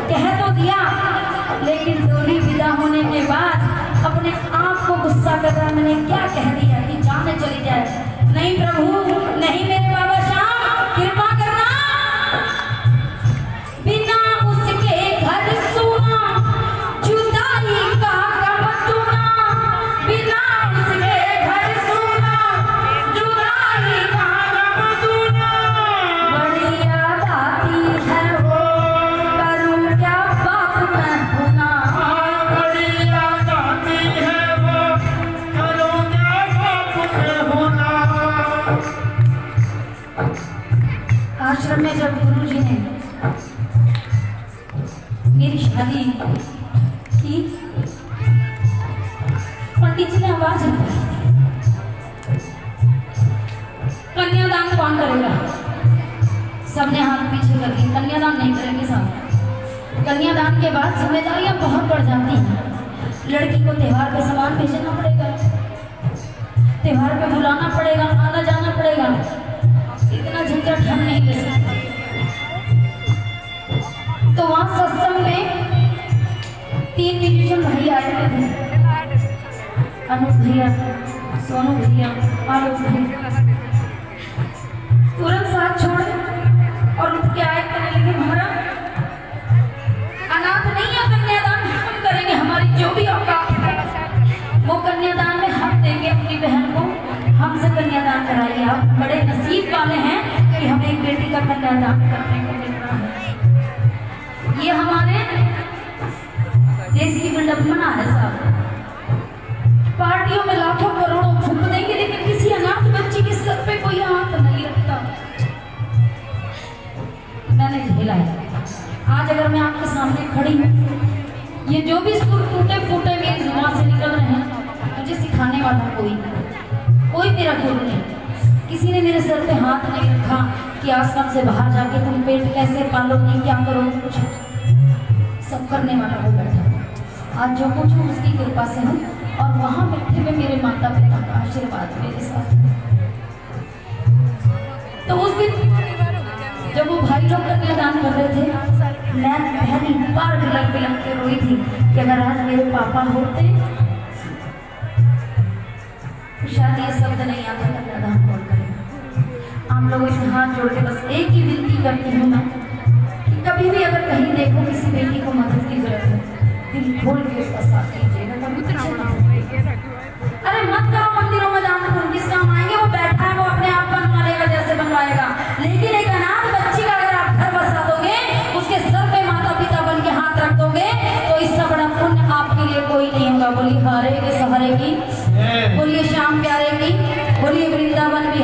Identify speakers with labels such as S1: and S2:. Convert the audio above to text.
S1: कह तो दिया, लेकिन डोली विदा होने के बाद अपने आप को गुस्सा कर रहा, मैंने क्या कह दिया कि जान चली जाए। नहीं प्रभु, नहीं मेरे बाबा श्याम, कृपा करना, बिना उसके घर सुना जुदाई का गम सुना, बिना उसके घर सुना जुदाई का गम सुना। बड़ी याद आती है वो, करूं क्या बाप मैं होना।
S2: बड़ी याद आती है वो, करूं क्या बाप मैं होना।
S1: आश्रम में जब गुरुजी ने मेरी शादी की, पंडित जी ने आवाज लगाई, कन्यादान कौन करेगा? सबने हाथ पीछे कर दिए, कन्यादान नहीं करेंगे साहब। कन्यादान के बाद जिम्मेदारियां बहुत बढ़ जाती हैं। लड़की को त्योहार पे सामान भेजना पड़ेगा, त्योहार पे बुलाना पड़ेगा, आना जाना पड़ेगा। इतना झंझट हम नहीं ले सकते। तो वहां सत्संग में 3 म्यूजिशियन भाई आए हुए थे, अनूप भैया, सोनू भैया, आलोक भैया। तुरंत साथ छोड़े और उठ के आए, कहने लगे महाराज अनाथ नहीं है, कन्यादान हम करेंगे, हमारी जो भी औकात है वो कन्यादान में हम देंगे अपनी बहन को, हमसे कन्यादान कराइए। आप बड़े नसीब वाले हैं कि हमें एक बेटी का कन्यादान करने को मिल रहा है। ये हमारे देश की विडंबना है साहब। पार्टियों में लाखों करोड़ों फूंक देंगे, लेकिन किसी अनाथ बच्ची के सर पे कोई हाथ नहीं रखता। मैंने झेला है। आज अगर मैं आपके सामने खड़ी हूँ, ये जो भी सुर टूटे फूटे मेरी जुबान से निकल रहे हैं, मुझे सिखाने वाला कोई मेरा गुरु नहीं। किसी ने मेरे सर पे हाथ नहीं रखा कि आश्रम से बाहर जाके तुम पेट कैसे पालोगी, क्या करोगे, कुछ सब करने वाला हो बैठा। आज जो कुछ हूँ उसकी कृपा से हूँ, और वहाँ बैठे हुए मेरे माता पिता का आशीर्वाद मेरे साथ। तो उस दिन जब वो भाई लोग कन्यादान कर रहे थे, मैं पहली बार बिलक बिलक के रोई थी कि अगर आज मेरे पापा होते तो शायद ये शब्द नहीं आता कन्यादान कौन करेगा। आप लोगों से हाथ जोड़ के बस एक ही विनती करती हूँ मैं कि कभी भी अगर कहीं देखो किसी बेटी को मदद की जरूरत है, दिल खोल के उसका साथ कीजिएगा। अरे मत करो मंदिरों में दान पुण्य, किस काम आएंगे? वो बैठा है, वो अपने आप बनवा लेगा जैसे बनवाएगा। लेकिन एक अनाथ बच्ची का अगर आप घर बसा दोगे, उसके सर पे माता पिता बन के हाथ रख दोगे, तो इससे बड़ा पुण्य आपके लिए कोई नहीं होगा। बोलिए हरे के सहारे की, बोलिए श्याम प्यारे की, बोलिए वृंदावन भी